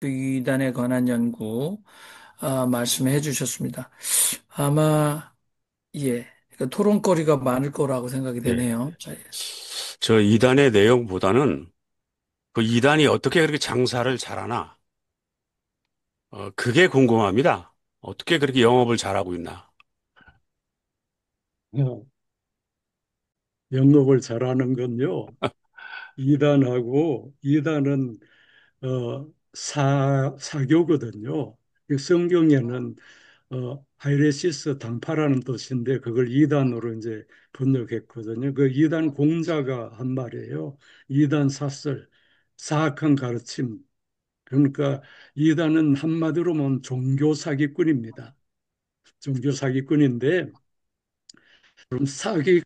그 이단에 관한 연구 말씀해 주셨습니다. 아마 예, 그 토론거리가 많을 거라고 생각이 예. 되네요. 자, 저 이단의 내용보다는 그 이단이 어떻게 그렇게 장사를 잘하나, 그게 궁금합니다. 어떻게 그렇게 영업을 잘하고 있나. 어, 영업을 잘하는 건요. 이단은 사교거든요. 그 성경에는 하이레시스 당파라는 뜻인데 그걸 이단으로 이제 번역했거든요. 그 이단 공자가 한 말이에요. 이단 사설, 사악한 가르침. 그러니까 이단은 한마디로 보면 종교 사기꾼입니다. 종교 사기꾼인데 그럼 사기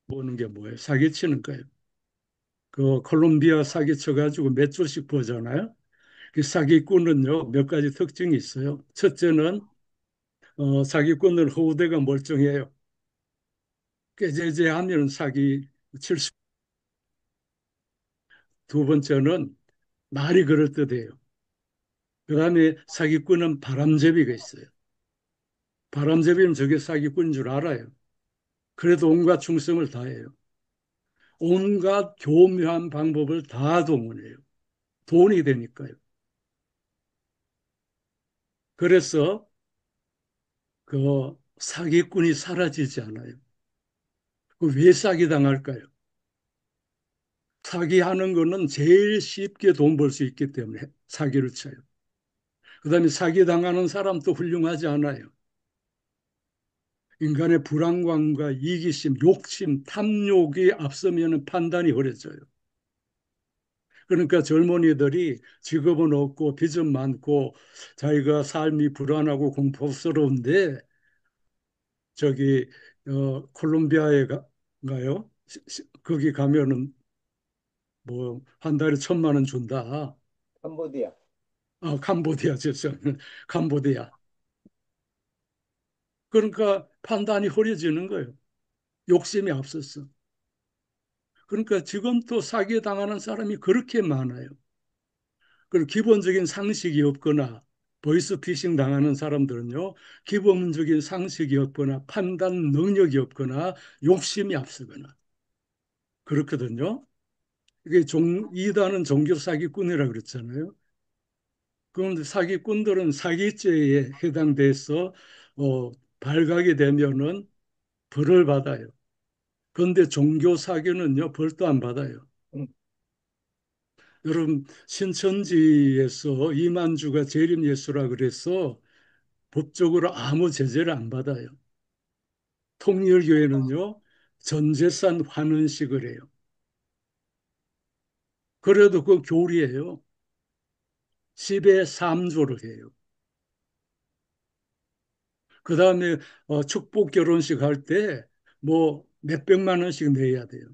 보는 게 뭐예요? 사기치는 거예요. 그 콜롬비아 사기쳐 가지고 몇 조씩 보잖아요. 그 사기꾼은요 몇 가지 특징이 있어요. 첫째는 사기꾼은 허우대가 멀쩡해요. 깨제제하면 사기 칠 수. 두 번째는 말이 그럴듯해요. 그다음에 사기꾼은 바람잡이가 있어요. 바람잡이는 저게 사기꾼인 줄 알아요. 그래도 온갖 충성을 다해요. 온갖 교묘한 방법을 다 동원해요. 돈이 되니까요. 그래서 그 사기꾼이 사라지지 않아요. 왜 사기 당할까요? 사기하는 거는 제일 쉽게 돈 벌 수 있기 때문에 사기를 쳐요. 그다음에 사기 당하는 사람도 훌륭하지 않아요. 인간의 불안감과 이기심, 욕심, 탐욕이 앞서면 판단이 어려져요. 그러니까 젊은이들이 직업은 없고 빚은 많고 자기가 삶이 불안하고 공포스러운데 저기 콜롬비아에 가요. 거기 가면은 뭐 한 달에 1,000만 원 준다. 캄보디아. 캄보디아 죄송해요. 캄보디아. 그러니까 판단이 흐려지는 거예요. 욕심이 앞섰어. 그러니까 지금 또 사기에 당하는 사람이 그렇게 많아요. 그리고 기본적인 상식이 없거나 보이스피싱 당하는 사람들은요, 기본적인 상식이 없거나 판단 능력이 없거나 욕심이 앞서거나 그렇거든요. 이게 이단은 종교 사기꾼이라 그랬잖아요. 그런데 사기꾼들은 사기죄에 해당돼서 발각이 되면은 벌을 받아요. 그런데 종교 사기는요, 벌도 안 받아요. 음, 여러분, 신천지에서 이만주가 재림 예수라 그래서 법적으로 아무 제재를 안 받아요. 통일교회는요, 전 재산 환원식을 해요. 그래도 그 교리예요. 10의 3조를 해요. 그 다음에 축복 결혼식 할 때 뭐 몇백만 원씩 내야 돼요.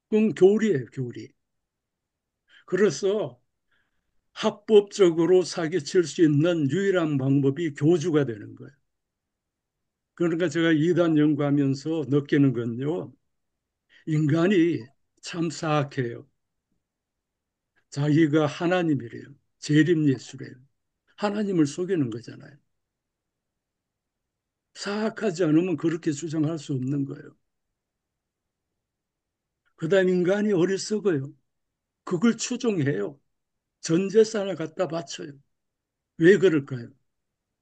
그건 교리예요, 교리. 그래서 합법적으로 사기칠 수 있는 유일한 방법이 교주가 되는 거예요. 그러니까 제가 이단 연구하면서 느끼는 건요. 인간이 참 사악해요. 자기가 하나님이래요. 재림 예수래요. 하나님을 속이는 거잖아요. 사악하지 않으면 그렇게 주장할 수 없는 거예요. 그다음 인간이 어리석어요. 그걸 추종해요. 전 재산을 갖다 바쳐요. 왜 그럴까요?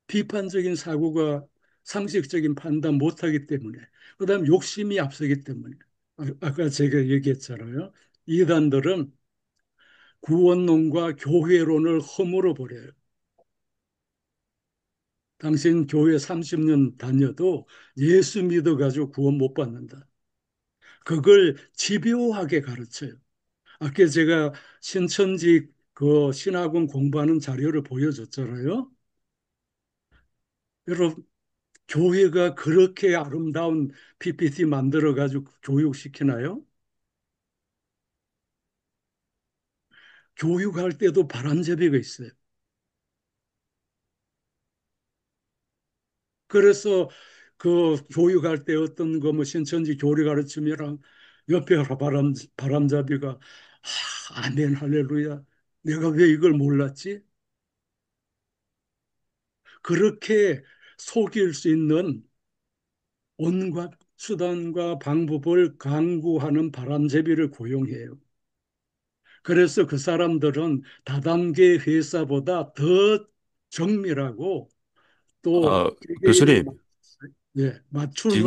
비판적인 사고가 상식적인 판단 못하기 때문에. 그다음 욕심이 앞서기 때문에. 아까 제가 얘기했잖아요. 이단들은 구원론과 교회론을 허물어 버려요. 당신 교회 30년 다녀도 예수 믿어가지고 구원 못 받는다. 그걸 집요하게 가르쳐요. 아까 제가 신천지 그 신학원 공부하는 자료를 보여줬잖아요. 여러분, 교회가 그렇게 아름다운 PPT 만들어가지고 교육시키나요? 교육할 때도 바람잡이가 있어요. 그래서 그 교육할 때 어떤 거 뭐 신천지 교리 가르치면 옆에 바람잡이가 아멘, 할렐루야. 내가 왜 이걸 몰랐지? 그렇게 속일 수 있는 온갖 수단과 방법을 강구하는 바람잡이를 고용해요. 그래서 그 사람들은 다단계 회사보다 더 정밀하고 또 개개인을 교수님, 예, 맞추는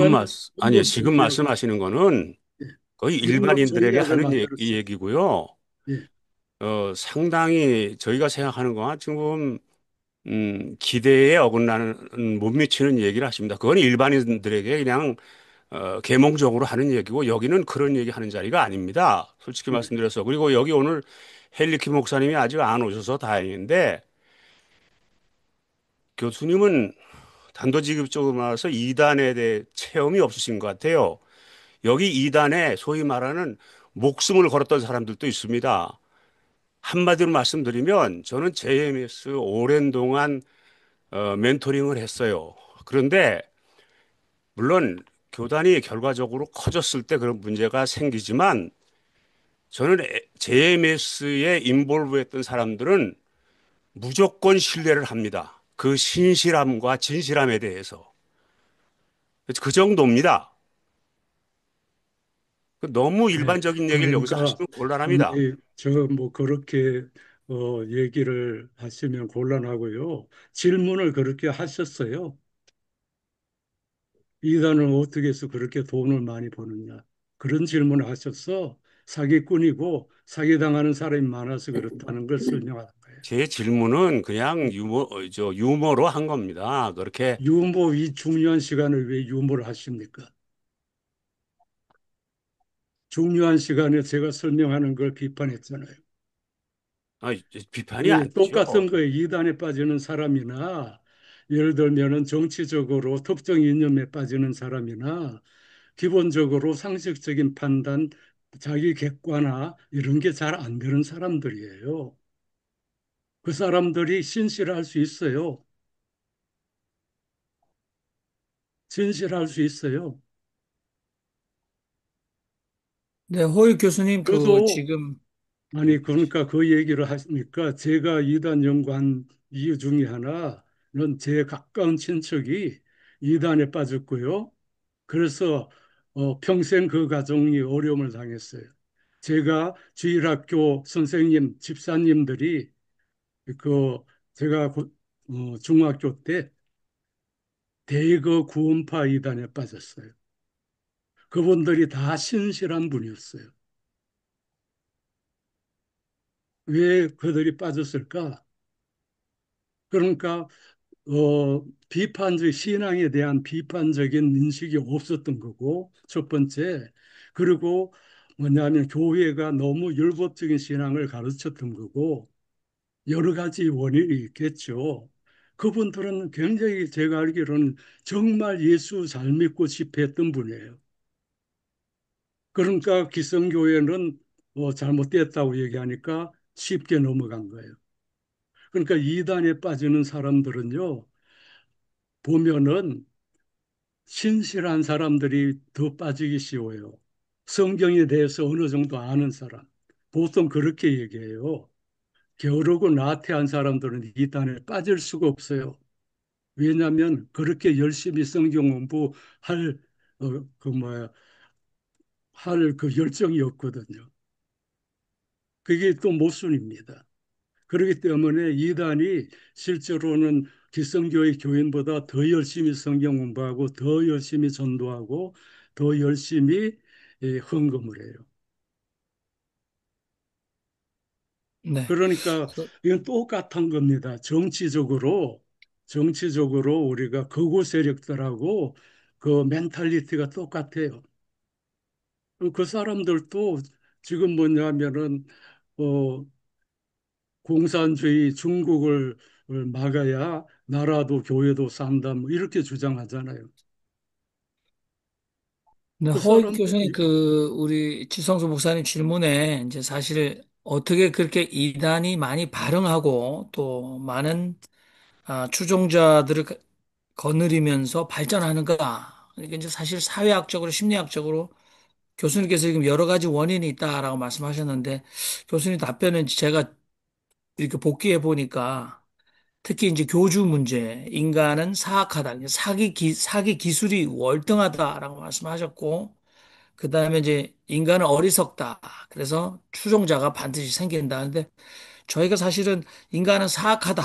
아니, 응급 지금 전략을 말씀하시는 거는 예, 거의 응급 일반인들에게 전략을 하는 이 만들었어요. 얘기고요. 예, 상당히 저희가 생각하는 거와 지금, 기대에 어긋나는 못 미치는 얘기를 하십니다. 그건 일반인들에게 그냥, 계몽적으로 하는 얘기고 여기는 그런 얘기 하는 자리가 아닙니다. 솔직히 예. 말씀드려서. 그리고 여기 오늘 헬리키 목사님이 아직 안 오셔서 다행인데 교수님은 단도직입적으로 말해서 이단에 대해 체험이 없으신 것 같아요. 여기 이단에 소위 말하는 목숨을 걸었던 사람들도 있습니다. 한마디로 말씀드리면 저는 JMS 오랜 동안 멘토링을 했어요. 그런데 물론 교단이 결과적으로 커졌을 때 그런 문제가 생기지만 저는 JMS에 인볼브했던 사람들은 무조건 신뢰를 합니다. 그 신실함과 진실함에 대해서. 그 정도입니다. 너무 네, 일반적인 얘기를 여기서 그러니까 하시면 곤란합니다. 아니 저 뭐 그렇게 얘기를 하시면 곤란하고요. 질문을 그렇게 하셨어요. 이단은 어떻게 해서 그렇게 돈을 많이 버느냐. 그런 질문을 하셔서 사기꾼이고 사기당하는 사람이 많아서 그렇다는 걸 설명하는 거예요. 제 질문은 그냥 유머로 한 겁니다. 그렇게, 유머 이 중요한 시간을 왜 유머를 하십니까? 중요한 시간에 제가 설명하는 걸 비판했잖아요. 비판이 이 아니죠. 똑같은 거에 이단에 빠지는 사람이나 예를 들면은 정치적으로 특정 이념에 빠지는 사람이나 기본적으로 상식적인 판단, 자기 객관화 이런 게 잘 안 되는 사람들이에요. 그 사람들이 신실할 수 있어요. 진실할 수 있어요. 네, 호일 교수님, 그래도 지금, 아니 그러니까 그 얘기를 하시니까 제가 이단 연구한 이유 중에 하나는 제 가까운 친척이 이단에 빠졌고요. 그래서 평생 그 가정이 어려움을 당했어요. 제가 주일학교 선생님, 집사님들이 그 제가 중학교 때 대거 구원파 이단에 빠졌어요. 그분들이 다 신실한 분이었어요. 왜 그들이 빠졌을까? 그러니까 비판적 신앙에 대한 비판적인 인식이 없었던 거고 첫 번째 그리고 뭐냐면 교회가 너무 율법적인 신앙을 가르쳤던 거고 여러 가지 원인이 있겠죠. 그분들은 굉장히 제가 알기로는 정말 예수 잘 믿고 집회했던 분이에요. 그러니까 기성교회는 잘못됐다고 얘기하니까 쉽게 넘어간 거예요. 그러니까 이단에 빠지는 사람들은요, 보면은 신실한 사람들이 더 빠지기 쉬워요. 성경에 대해서 어느 정도 아는 사람. 보통 그렇게 얘기해요. 게으르고 나태한 사람들은 이단에 빠질 수가 없어요. 왜냐하면 그렇게 열심히 성경 공부할 그 뭐야 할 그 열정이 없거든요. 그게 또 모순입니다. 그렇기 때문에 이단이 실제로는 기성교의 교인보다 더 열심히 성경 공부하고 더 열심히 전도하고 더 열심히 헌금을 해요. 네. 그러니까 이건 똑같은 겁니다. 정치적으로 우리가 극우 세력들하고 그 멘탈리티가 똑같아요. 그 사람들도 지금 뭐냐면은 어, 공산주의 중국을 막아야 나라도 교회도 산다 뭐 이렇게 주장하잖아요. 네, 그 허익 교수님, 사람들이 우리 지성수 목사님 질문에 이제 사실 어떻게 그렇게 이단이 많이 발흥하고 또 많은 추종자들을 거느리면서 발전하는가. 이게 이제 사실 사회학적으로, 심리학적으로 교수님께서 지금 여러 가지 원인이 있다라고 말씀하셨는데 교수님 답변은 제가 이렇게 복기해 보니까 특히 이제 교주 문제, 인간은 사악하다, 사기 기술이 월등하다라고 말씀하셨고, 그 다음에 이제 인간은 어리석다. 그래서 추종자가 반드시 생긴다는데 저희가 사실은 인간은 사악하다.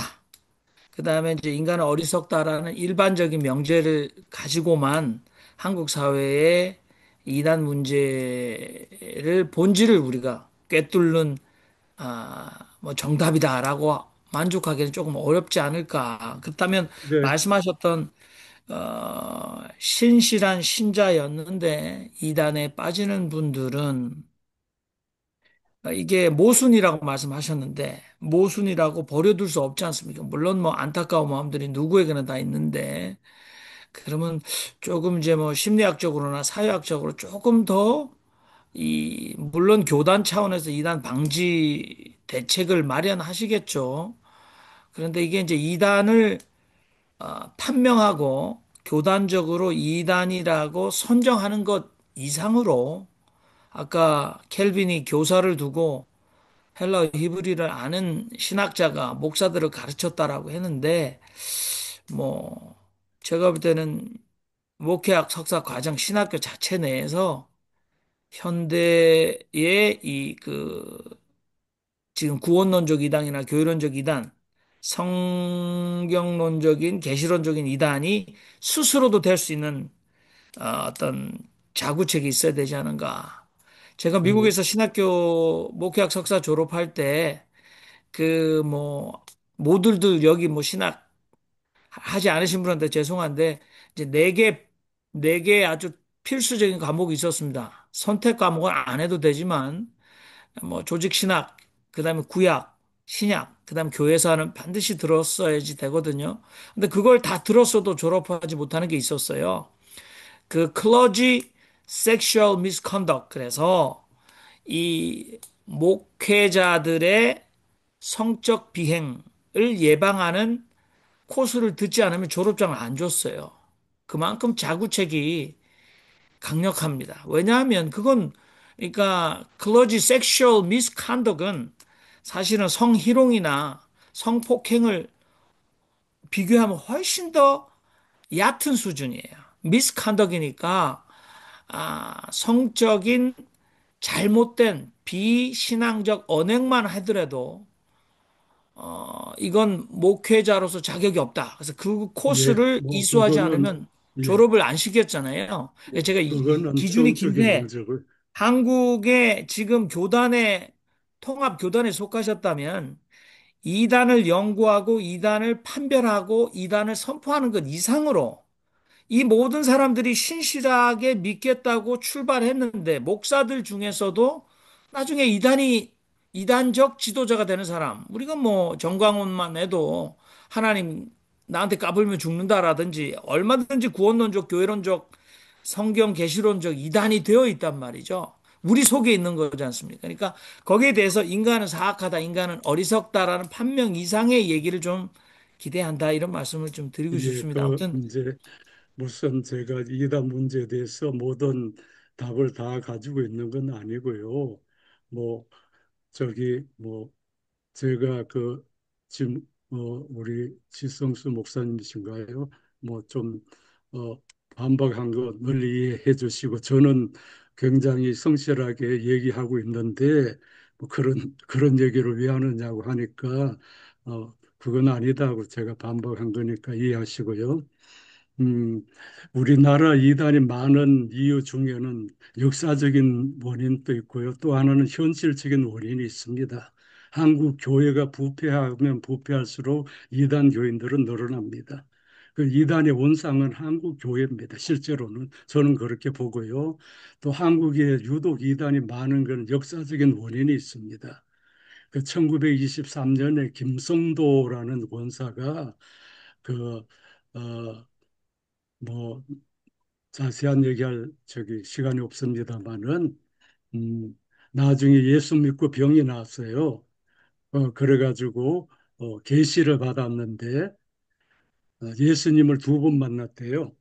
그 다음에 이제 인간은 어리석다라는 일반적인 명제를 가지고만 한국 사회의 이단 문제를 본질을 우리가 꿰뚫는 뭐 정답이다라고 만족하기는 조금 어렵지 않을까. 그렇다면 네, 말씀하셨던 신실한 신자였는데 이단에 빠지는 분들은 이게 모순이라고 말씀하셨는데 모순이라고 버려둘 수 없지 않습니까? 물론 뭐 안타까운 마음들이 누구에게나 다 있는데 그러면 조금 이제 뭐 심리학적으로나 사회학적으로 조금 더 물론 교단 차원에서 이단 방지 대책을 마련하시겠죠. 그런데 이게 이제 이단을 판명하고 교단적으로 이단이라고 선정하는 것 이상으로 아까 켈빈이 교사를 두고 헬라어 히브리를 아는 신학자가 목사들을 가르쳤다라고 했는데 뭐 제가 볼 때는 목회학 석사 과정 신학교 자체 내에서 현대의 지금 구원론적 이단이나 교회론적 이단, 성경론적인 계시론적인 이단이 스스로도 될 수 있는 어떤 자구책이 있어야 되지 않은가. 제가 그, 미국에서 신학교 목회학 석사 졸업할 때 그 뭐 모두들 여기 뭐 신학 하지 않으신 분한테 죄송한데 이제 네 개 아주 필수적인 과목이 있었습니다. 선택 과목은 안 해도 되지만 뭐 조직 신학, 그다음에 구약, 신약, 그다음에 교회사는 반드시 들었어야지 되거든요. 근데 그걸 다 들었어도 졸업하지 못하는 게 있었어요. 그 clergy sexual misconduct. 그래서 이 목회자들의 성적 비행을 예방하는 코스를 듣지 않으면 졸업장을 안 줬어요. 그만큼 자구책이 강력합니다. 왜냐하면 그건 그러니까 클러지 섹슈얼 미스컨덕은 사실은 성희롱이나 성폭행을 비교하면 훨씬 더 얕은 수준이에요. 미스컨덕이니까 성적인 잘못된 비신앙적 언행만 하더라도 이건 목회자로서 자격이 없다. 그래서 그 예, 코스를 뭐, 이수하지 그거는, 않으면 예, 졸업을 안 시켰잖아요. 제가 이 그거는 기준이 성적인 긴데 문제고, 한국의 지금 교단에 통합 교단에 속하셨다면 이단을 연구하고 이단을 판별하고 이단을 선포하는 것 이상으로 이 모든 사람들이 신실하게 믿겠다고 출발했는데 목사들 중에서도 나중에 이단적 지도자가 되는 사람 우리가 뭐 정광훈만 해도 하나님 나한테 까불면 죽는다라든지 얼마든지 구원론적 교회론적 성경 계시론적 이단이 되어 있단 말이죠. 우리 속에 있는 거지 않습니까? 그러니까 거기에 대해서 인간은 사악하다, 인간은 어리석다라는 판명 이상의 얘기를 좀 기대한다 이런 말씀을 좀 드리고 예, 싶습니다. 아무튼 이제 무슨 제가 이단 문제에 대해서 모든 답을 다 가지고 있는 건 아니고요. 뭐, 뭐, 제가 지금, 우리 지성수 목사님이신가요? 뭐 좀, 어, 반박한 거 널리 이해해 주시고, 저는 굉장히 성실하게 얘기하고 있는데, 뭐 그런 얘기를 왜 하느냐고 하니까, 그건 아니다고 제가 반박한 거니까 이해하시고요. 음, 우리나라 이단이 많은 이유 중에는 역사적인 원인도 있고요. 또 하나는 현실적인 원인이 있습니다. 한국 교회가 부패하면 부패할수록 이단 교인들은 늘어납니다. 그 이단의 원상은 한국 교회입니다. 실제로는 저는 그렇게 보고요. 또 한국에 유독 이단이 많은 건 역사적인 원인이 있습니다. 그 1923년에 김성도라는 권사가 그 어, 뭐 자세한 얘기할 시간이 없습니다만은 음, 나중에 예수 믿고 병이 나왔어요. 그래가지고 계시를 받았는데 예수님을 두 번 만났대요.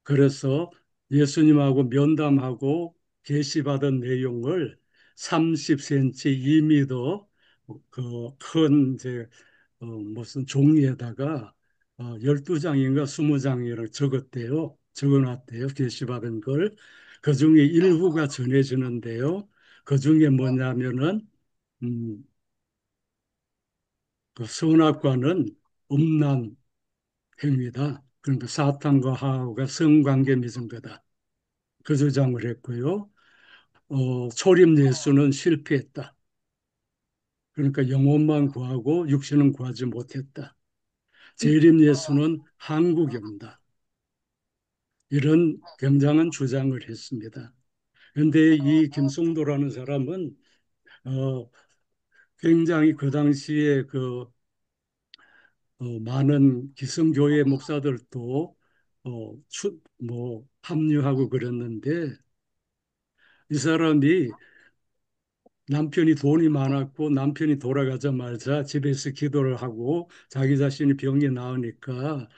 그래서 예수님하고 면담하고 계시받은 내용을 30cm, 2m 그큰 이제 무슨 종이에다가 12장인가 20장이라고 적었대요. 적어놨대요. 계시받은 걸. 그 중에 일부가 전해지는데요. 그 중에 뭐냐면은 음, 그 선악과는 음란 행위다. 그러니까 사탄과 하와가 성관계 맺은 거다. 그 주장을 했고요. 초림 예수는 실패했다. 그러니까 영혼만 구하고 육신은 구하지 못했다. 재림 예수는 한국에 온다. 이런 굉장한 주장을 했습니다. 그런데 이 김성도라는 사람은 어, 굉장히 그 당시에 많은 기성교회 목사들도 합류하고 그랬는데 이 사람이 남편이 돈이 많았고 남편이 돌아가자마자 집에서 기도를 하고 자기 자신이 병이 나으니까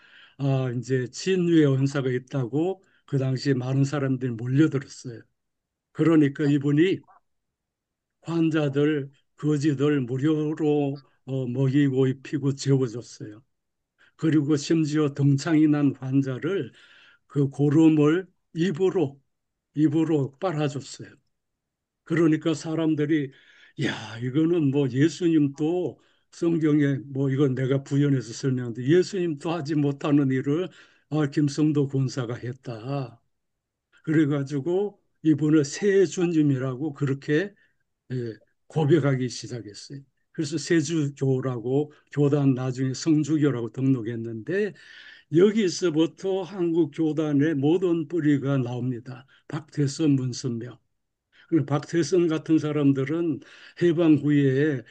이제 진유의 은사가 있다고 그 당시에 많은 사람들이 몰려들었어요. 그러니까 이분이 환자들, 거지들 무료로 먹이고 입히고 재워줬어요. 그리고 심지어 등창이 난 환자를 그 고름을 입으로 빨아줬어요. 그러니까 사람들이 야, 이거는 뭐 예수님도 성경에 뭐 이건 내가 부연해서 설명하는데 예수님도 하지 못하는 일을 김성도 권사가 했다. 그래가지고 이분을 새 주님이라고 그렇게 예, 고백하기 시작했어요. 그래서 세주교라고 교단 나중에 성주교라고 등록했는데 여기서부터 한국 교단의 모든 뿌리가 나옵니다. 박태선, 문선명. 박태선 같은 사람들은 해방 후에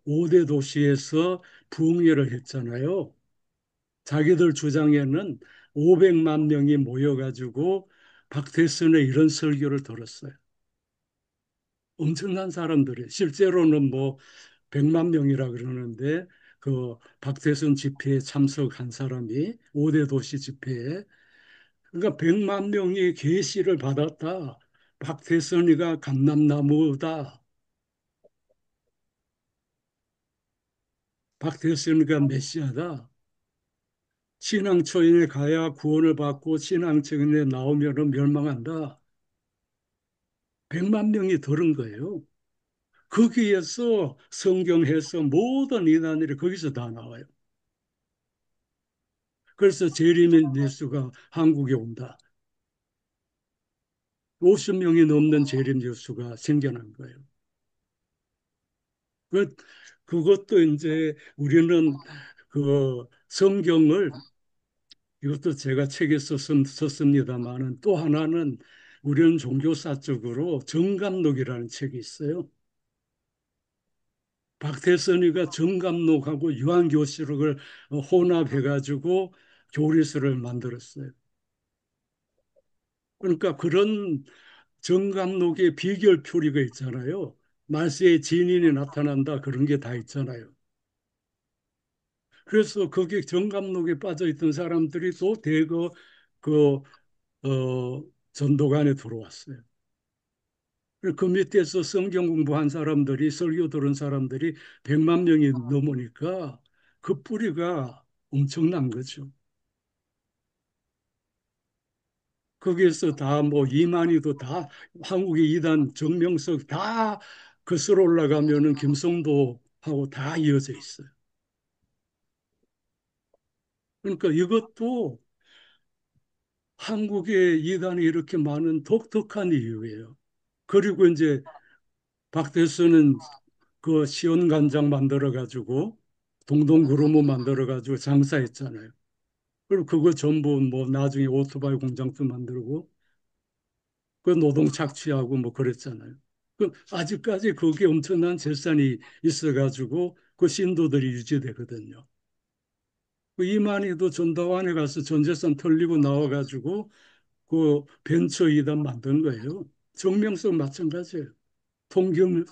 5대 도시에서 부흥회를 했잖아요. 자기들 주장에는 500만 명이 모여가지고 박태선의 이런 설교를 들었어요. 엄청난 사람들이 실제로는 뭐 100만 명이라 그러는데 그 박태선 집회에 참석한 사람이 5대 도시 집회에 그러니까 100만 명이 계시를 받았다. 박태선이가 감람나무다. 박태선이가 메시아다. 신앙초인에 가야 구원을 받고 신앙초인에 나오면 멸망한다. 100만 명이 들은 거예요. 거기에서 성경에서 모든 이단들이 거기서 다 나와요. 그래서 재림의 예수가 한국에 온다. 50명이 넘는 재림 예수가 생겨난 거예요. 그, 그것도 이제 우리는 그 성경을 이것도 제가 책에 썼습니다만은 또 하나는 우리는 종교사적으로 정감록이라는 책이 있어요. 박태선이가 정감록하고 유한교실록을 혼합해가지고 교리서를 만들었어요. 그러니까 그런 정감록의 비결 표리가 있잖아요. 말세에 진인이 나타난다 그런 게 다 있잖아요. 그래서 거기에 정감록에 빠져 있던 사람들이 또 대거 그 전도관에 들어왔어요. 그 밑에서 성경 공부한 사람들이 설교 들은 사람들이 100만 명이 넘으니까 그 뿌리가 엄청난 거죠. 거기에서 다 뭐 이만희도 다 한국의 이단 정명석 다 거슬러 올라가면은 김성도하고 다 이어져 있어요. 그러니까 이것도 한국의 이단이 이렇게 많은 독특한 이유예요. 그리고 이제 박대수는 그 시원간장 만들어 가지고 동동구르무 만들어 가지고 장사했잖아요. 그리고 그거 전부 뭐 나중에 오토바이 공장도 만들고 그 노동 착취하고 뭐 그랬잖아요. 그 아직까지 그게 엄청난 재산이 있어 가지고 그 신도들이 유지되거든요. 그 이만희도 전다원에 가서 전 재산 털리고 나와 가지고 그 벤처 이단 만든 거예요. 정명석 마찬가지예요.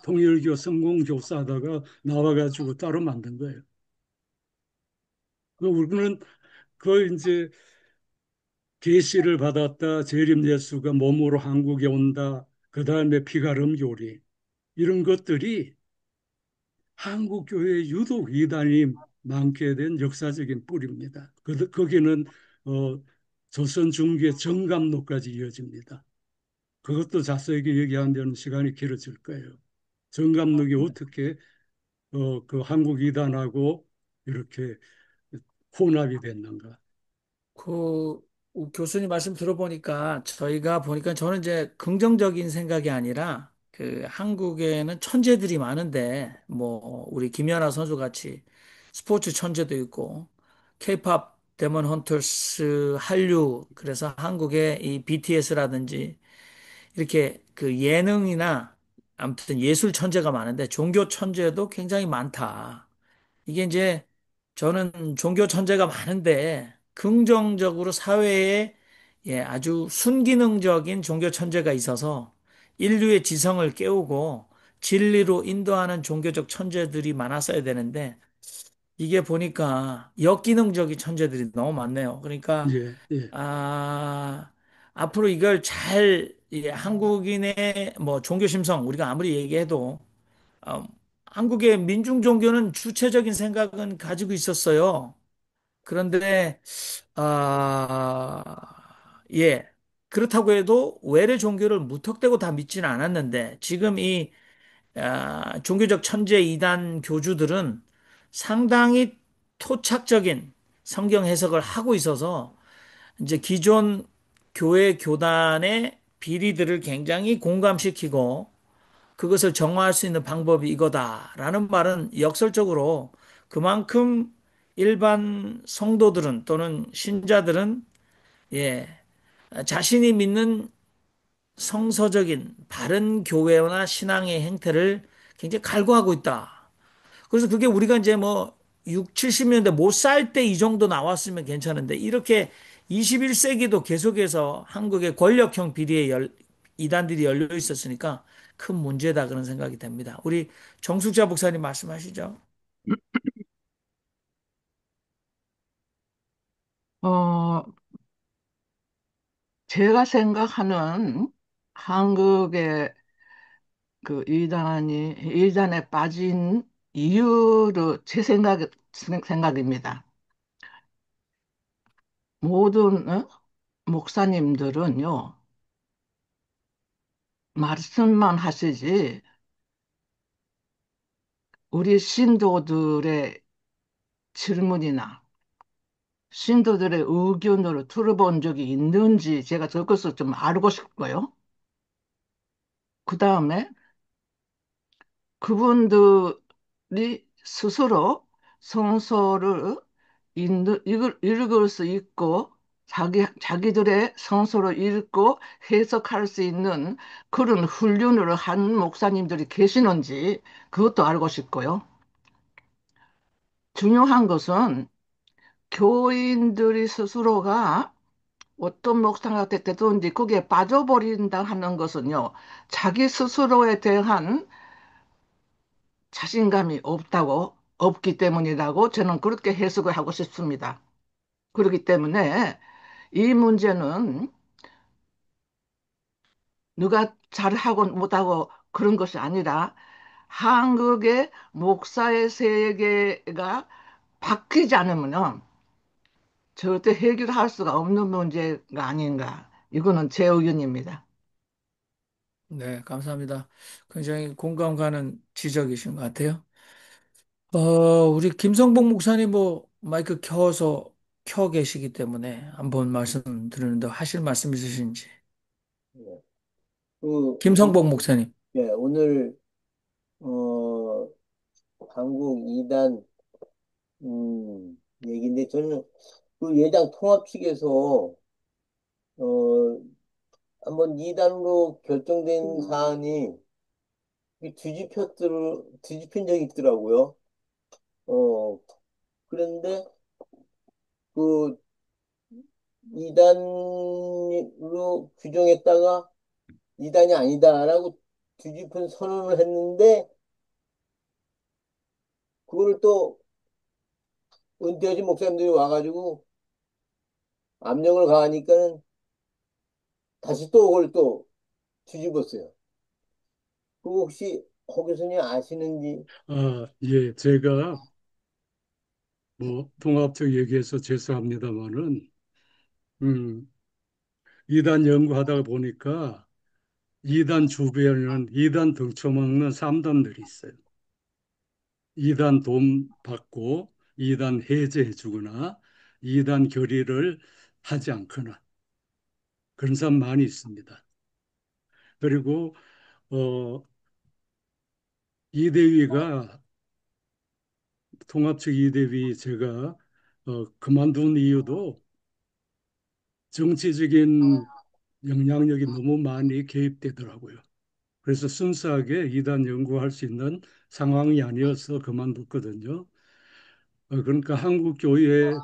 통일교 성공교사 하다가 나와가지고 따로 만든 거예요. 우리는 그 이제 계시를 받았다. 재림 예수가 몸으로 한국에 온다. 그다음에 피가름 교리 이런 것들이 한국 교회에 유독 이단이 많게 된 역사적인 뿌리입니다. 거기는 어, 조선 중기의 정감록까지 이어집니다. 그것도 자세히 얘기하면 시간이 길어질 거예요. 정감록이 어떻게 그 한국 이단하고 이렇게 혼합이 됐는가. 그 교수님 말씀 들어보니까 저희가 보니까 저는 이제 긍정적인 생각이 아니라 그 한국에는 천재들이 많은데 뭐 우리 김연아 선수 같이 스포츠 천재도 있고 케이팝 데몬 헌터스 한류 그래서 한국의 이 BTS라든지 이렇게 그 예능이나 아무튼 예술 천재가 많은데 종교 천재도 굉장히 많다. 이게 이제 저는 종교 천재가 많은데 긍정적으로 사회에 예, 아주 순기능적인 종교 천재가 있어서 인류의 지성을 깨우고 진리로 인도하는 종교적 천재들이 많았어야 되는데 이게 보니까 역기능적인 천재들이 너무 많네요. 그러니까 예, 예, 아, 앞으로 이걸 잘 예, 한국인의 뭐 종교 심성 우리가 아무리 얘기해도 어, 한국의 민중 종교는 주체적인 생각은 가지고 있었어요. 그런데 예. 그렇다고 해도 외래 종교를 무턱대고 다 믿지는 않았는데 지금 이 종교적 천재 이단 교주들은 상당히 토착적인 성경 해석을 하고 있어서 이제 기존 교회 교단의 비리들을 굉장히 공감시키고 그것을 정화할 수 있는 방법이 이거다라는 말은 역설적으로 그만큼 일반 성도들은 또는 신자들은 예, 자신이 믿는 성서적인 바른 교회나 신앙의 행태를 굉장히 갈구하고 있다. 그래서 그게 우리가 이제 뭐 6, 70년대 못 살 때 이 정도 나왔으면 괜찮은데 이렇게 21세기도 계속해서 한국의 권력형 비리에 이단들이 열려 있었으니까 큰 문제다 그런 생각이 됩니다. 우리 정숙자 목사님 말씀하시죠. 어, 제가 생각하는 한국의 그 이단에 빠진 이유로 제 생각입니다. 모든 목사님들은요, 말씀만 하시지, 우리 신도들의 질문이나 신도들의 의견으로 들어본 적이 있는지 제가 그것을 좀 알고 싶고요. 그 다음에 그분들이 스스로 성서를 읽을 수 있고 자기들의 성서를 읽고 해석할 수 있는 그런 훈련을 한 목사님들이 계시는지 그것도 알고 싶고요. 중요한 것은 교인들이 스스로가 어떤 목사한테 되든지 거기에 빠져버린다 하는 것은요, 자기 스스로에 대한 자신감이 없기 때문이라고 저는 그렇게 해석을 하고 싶습니다. 그렇기 때문에 이 문제는 누가 잘하고 못하고 그런 것이 아니라 한국의 목사의 세계가 바뀌지 않으면 절대 해결할 수가 없는 문제가 아닌가. 이거는 제 의견입니다. 네, 감사합니다. 굉장히 공감 가는 지적이신 것 같아요. 우리 김성복 목사님 뭐 마이크 켜 계시기 때문에 한번 말씀 드리는데 하실 말씀 있으신지. 예. 그, 김성복 목사님. 예, 오늘, 어, 한국 이단, 얘기인데, 저는 그 예당 통합 측에서, 어, 한번 이단으로 결정된 사안이 뒤집힌 적이 있더라고요. 어, 그런데 그 이단으로 규정했다가 이단이 아니다라고 뒤집은 선언을 했는데, 그거를 또 은퇴하신 목사님들이 와가지고 압력을 가하니까는 다시 또 그걸 또 뒤집었어요. 그거 혹시 허 교수님 아시는지? 예, 제가 뭐 통합적 얘기해서 죄송합니다만은 음, 이단 연구하다 보니까 이단 주변에는 이단 등쳐먹는 삼단들이 있어요. 이단 돈 받고 이단 해제해 주거나 이단 결의를 하지 않거나 그런 사람 많이 있습니다. 그리고 어, 이대위가 통합적 이대위 제가 그만둔 이유도 정치적인 영향력이 너무 많이 개입되더라고요. 그래서 순수하게 이단 연구할 수 있는 상황이 아니어서 그만뒀거든요. 그러니까 한국 교회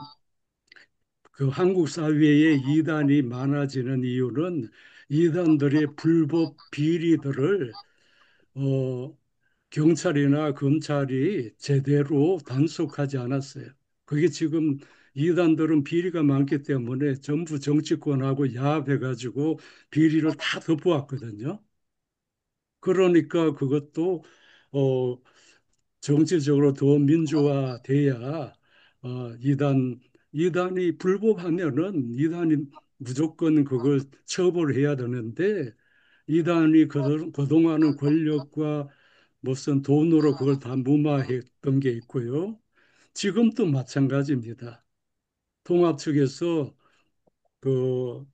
그 한국 사회에 이단이 많아지는 이유는 이단들의 불법 비리들을 어, 경찰이나 검찰이 제대로 단속하지 않았어요. 그게 지금 이단들은 비리가 많기 때문에 전부 정치권하고 야합해가지고 비리를 다 덮어왔거든요. 그러니까 그것도 어, 정치적으로 더 민주화돼야 이단이 불법하면은 이단이 무조건 그걸 처벌해야 되는데 이단이 그동안은 권력과 무슨 돈으로 그걸 다 무마했던 게 있고요. 지금도 마찬가지입니다. 통합 측에서 그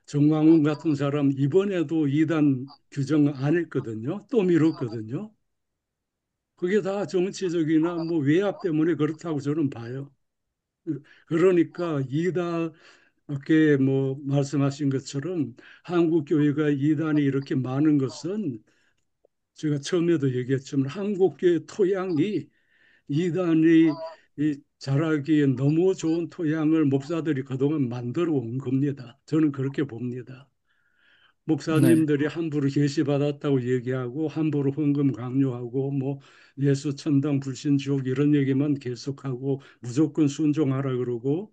정광훈 같은 사람 이번에도 이단 규정 안 했거든요. 또 미뤘거든요. 그게 다 정치적이나 뭐 외압 때문에 그렇다고 저는 봐요. 그러니까 이단께 뭐 말씀하신 것처럼 한국 교회가 이단이 이렇게 많은 것은 제가 처음에도 얘기했지만 한국 교회 토양이 이단이 자라기에 너무 좋은 토양을 목사들이 그동안 만들어 온 겁니다. 저는 그렇게 봅니다. 네. 목사님들이 함부로 계시받았다고 얘기하고 함부로 헌금 강요하고 뭐 예수 천당 불신 지옥 이런 얘기만 계속하고 무조건 순종하라 그러고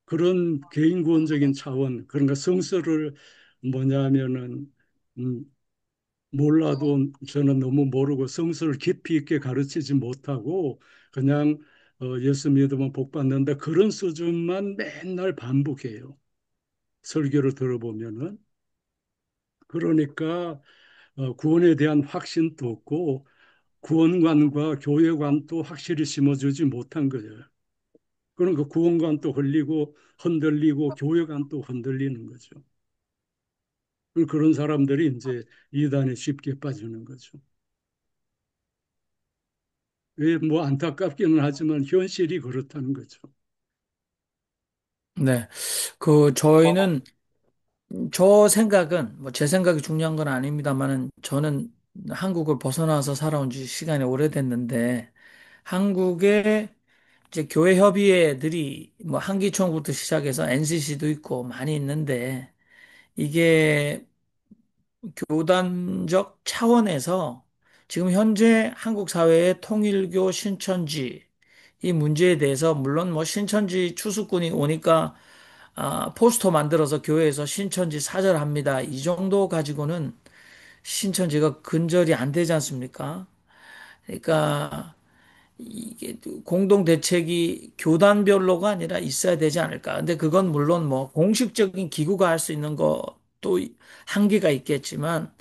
그런 개인구원적인 차원 그러니까 성서를 뭐냐면은 음, 몰라도 저는 너무 모르고 성서를 깊이 있게 가르치지 못하고 그냥 예수 믿으면 복 받는다 그런 수준만 맨날 반복해요. 설교를 들어보면은 그러니까 구원에 대한 확신도 없고 구원관과 교회관도 확실히 심어주지 못한 거예요. 그러니까 구원관도 흘리고 흔들리고 교회관도 흔들리는 거죠. 그런 사람들이 이제 이단에 쉽게 빠지는 거죠. 왜 뭐 안타깝기는 하지만 현실이 그렇다는 거죠. 네. 저희는, 저 생각은, 뭐 제 생각이 중요한 건 아닙니다만은, 저는 한국을 벗어나서 살아온 지 시간이 오래됐는데, 한국의 이제 교회 협의회들이 뭐 한기총부터 시작해서 NCC도 있고 많이 있는데, 이게 교단적 차원에서 지금 현재 한국 사회의 통일교 신천지 이 문제에 대해서 물론 뭐 신천지 추수꾼이 오니까 포스터 만들어서 교회에서 신천지 사절합니다. 이 정도 가지고는 신천지가 근절이 안 되지 않습니까? 그러니까 이게 공동 대책이 교단별로가 아니라 있어야 되지 않을까. 근데 그건 물론 뭐 공식적인 기구가 할 수 있는 것도 한계가 있겠지만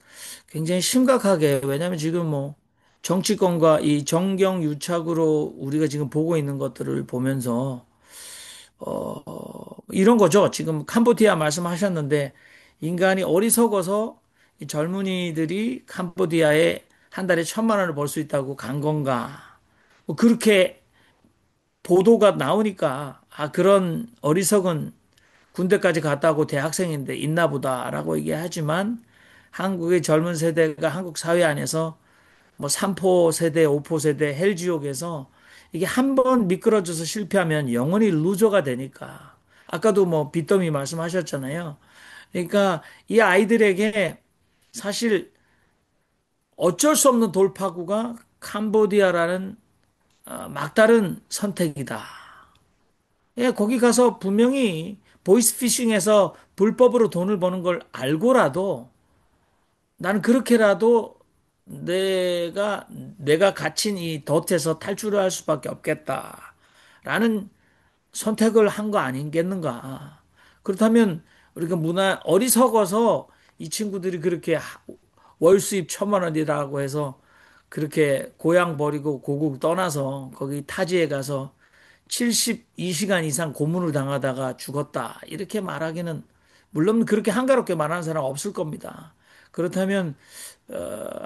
굉장히 심각하게 왜냐하면 지금 뭐 정치권과 이 정경유착으로 우리가 지금 보고 있는 것들을 보면서 이런 거죠. 지금 캄보디아 말씀하셨는데 인간이 어리석어서 이 젊은이들이 캄보디아에 한 달에 1,000만 원을 벌 수 있다고 간 건가? 뭐 그렇게 보도가 나오니까 그런 어리석은 군대까지 갔다 오고 대학생인데 있나 보다라고 얘기하지만 한국의 젊은 세대가 한국 사회 안에서 뭐 3포 세대, 5포 세대 헬지옥에서 이게 한 번 미끄러져서 실패하면 영원히 루저가 되니까. 아까도 뭐 빚더미 말씀하셨잖아요. 그러니까 이 아이들에게 사실 어쩔 수 없는 돌파구가 캄보디아라는 막다른 선택이다. 예, 거기 가서 분명히 보이스피싱에서 불법으로 돈을 버는 걸 알고라도 나는 그렇게라도 내가 갇힌 이 덫에서 탈출을 할 수밖에 없겠다라는 선택을 한 거 아니겠는가. 그렇다면 우리가 어리석어서 이 친구들이 그렇게 월 수입 1,000만 원이라고 해서 그렇게 고향 버리고 고국 떠나서 거기 타지에 가서 72시간 이상 고문을 당하다가 죽었다. 이렇게 말하기는 물론 그렇게 한가롭게 말하는 사람 없을 겁니다. 그렇다면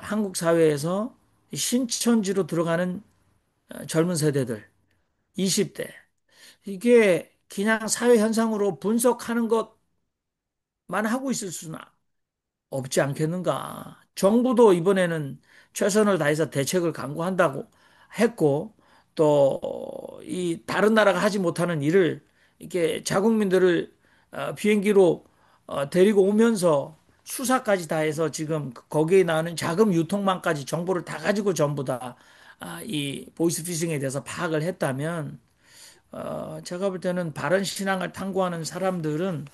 한국 사회에서 신천지로 들어가는 젊은 세대들 20대 이게 그냥 사회 현상으로 분석하는 것만 하고 있을 수는 없지 않겠는가. 정부도 이번에는 최선을 다해서 대책을 강구한다고 했고, 또, 이 다른 나라가 하지 못하는 일을 이렇게 자국민들을 비행기로 데리고 오면서 수사까지 다 해서 지금 거기에 나오는 자금 유통망까지 정보를 다 가지고 전부 다 이 보이스피싱에 대해서 파악을 했다면, 제가 볼 때는 바른 신앙을 탐구하는 사람들은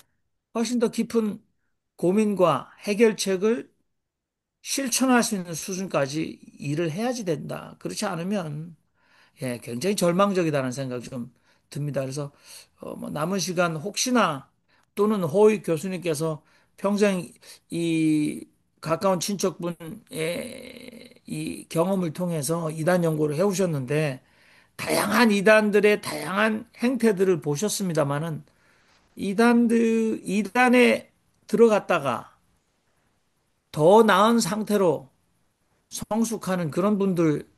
훨씬 더 깊은 고민과 해결책을 실천할 수 있는 수준까지 일을 해야지 된다. 그렇지 않으면 예, 굉장히 절망적이다는 생각이 좀 듭니다. 그래서 뭐 남은 시간 혹시나 또는 호의 교수님께서 평생 이 가까운 친척분의 이 경험을 통해서 이단 연구를 해오셨는데 다양한 이단들의 다양한 행태들을 보셨습니다마는 이단에 들어갔다가 더 나은 상태로 성숙하는 그런 분들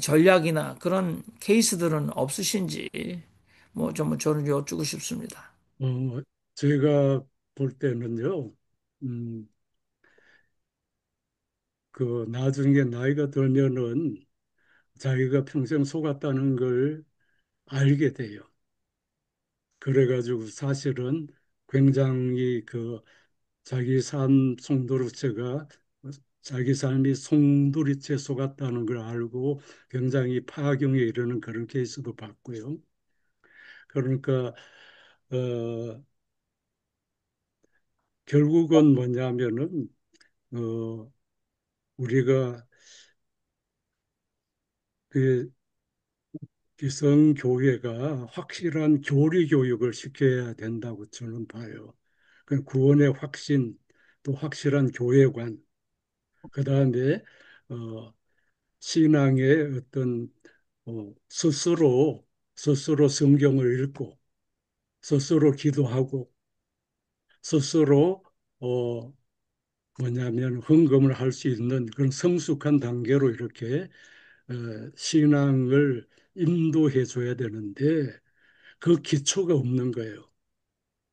전략이나 그런 케이스들은 없으신지 뭐 좀 저는 여쭙고 싶습니다. 어, 제가 볼 때는요, 음, 그 나중에 나이가 들면은 자기가 평생 속았다는 걸 알게 돼요. 그래가지고 사실은 굉장히 그 자기 삶 송두리째가 자기 삶이 송두리째 속았다는 걸 알고 굉장히 파경에 이르는 그런 케이스도 봤고요. 그러니까 어, 결국은 뭐냐면은 어, 우리가 그 기성교회가 확실한 교리 교육을 시켜야 된다고 저는 봐요. 그 구원의 확신, 또 확실한 교회관, 그 다음에 어, 신앙의 어떤 스스로 성경을 읽고 스스로 기도하고 스스로 어, 뭐냐면 헌금을 할 수 있는 그런 성숙한 단계로 이렇게 신앙을 인도해 줘야 되는데 그 기초가 없는 거예요.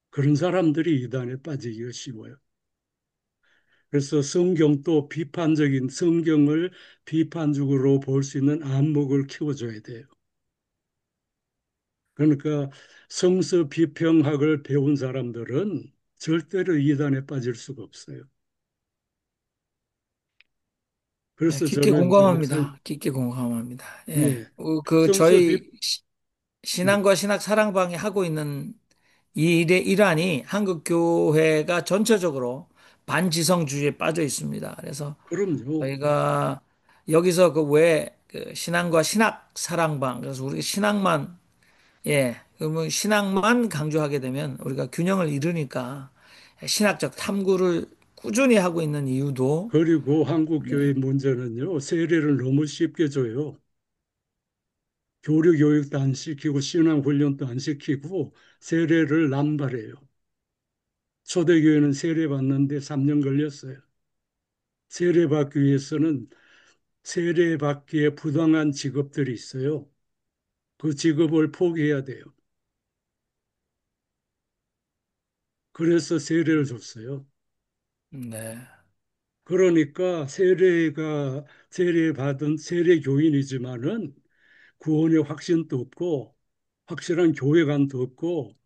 그런 사람들이 이단에 빠지기가 쉬워요. 그래서 성경도 비판적인 성경을 비판적으로 볼 수 있는 안목을 키워줘야 돼요. 그러니까 성서 비평학을 배운 사람들은 절대로 이단에 빠질 수가 없어요. 네, 그래서 깊게 저는 공감합니다. 깊게 공감합니다. 예. 예, 그 성서 비, 저희 예, 신앙과 신학 사랑방이 하고 있는 이 일의 일환이 한국 교회가 전체적으로 반지성주의에 빠져 있습니다. 그래서 그럼요. 저희가 여기서 그 왜 그 신앙과 신학 사랑방 그래서 우리 신앙만 예, 그러면 신앙만 강조하게 되면 우리가 균형을 잃으니까 신학적 탐구를 꾸준히 하고 있는 이유도 그리고 한국 교회 문제는요, 세례를 너무 쉽게 줘요. 교류 교육도 안 시키고 신앙 훈련도 안 시키고 세례를 남발해요. 초대교회는 세례 받는데 3년 걸렸어요. 세례 받기 위해서는 세례 받기에 부당한 직업들이 있어요. 그 직업을 포기해야 돼요. 그래서 세례를 줬어요. 네. 그러니까 세례 받은 세례 교인이지만은 구원의 확신도 없고 확실한 교회관도 없고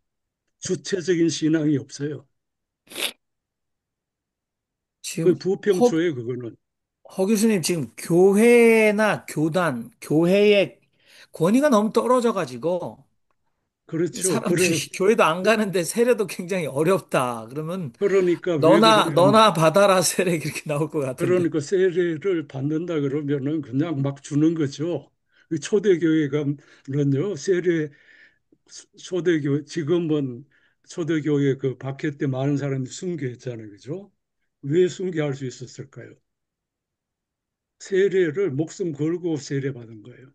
주체적인 신앙이 없어요. 그 지금 허, 부평초에 그거는 허 교수님 지금 교회나 교단, 교회의 권위가 너무 떨어져 가지고 그렇죠. 사람들이 교회도 안 가는데 세례도 굉장히 어렵다. 그러면 그러니까 왜 그러냐면, 너나 받아라 세례 그렇게 나올 것 같은데. 그러니까 세례를 받는다 그러면은 그냥 막 주는 거죠. 그 초대교회가는요, 초대교회, 지금은 초대교회 그 박해 때 많은 사람이 순교했잖아요. 그죠? 왜 순교할 수 있었을까요? 세례를 목숨 걸고 세례받은 거예요.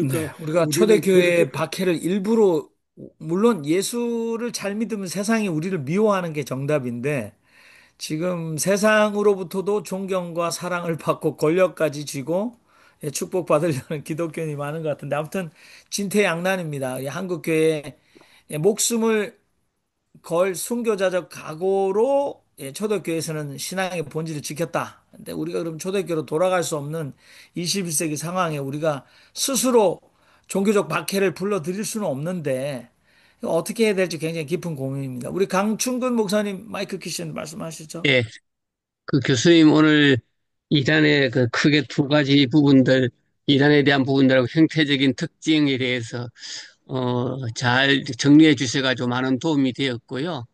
네, 그러니까 우리가 우리는 그렇게 초대교회의 박해를 일부러, 물론 예수를 잘 믿으면 세상이 우리를 미워하는 게 정답인데, 지금 세상으로부터도 존경과 사랑을 받고 권력까지 쥐고 예, 축복받으려는 기독교인이 많은 것 같은데, 아무튼 진퇴양난입니다. 이 한국교회 목숨을 걸 순교자적 각오로 예, 초대교회에서는 신앙의 본질을 지켰다. 근데 우리가 그럼 초대교회로 돌아갈 수 없는 21세기 상황에 우리가 스스로 종교적 박해를 불러들일 수는 없는데 어떻게 해야 될지 굉장히 깊은 고민입니다. 우리 강충근 목사님 마이크 퀴션 말씀하시죠. 예, 그 교수님 오늘 이단의 그 크게 두 가지 부분들, 이단에 대한 부분들하고 형태적인 특징에 대해서 잘 정리해 주셔가지고 많은 도움이 되었고요.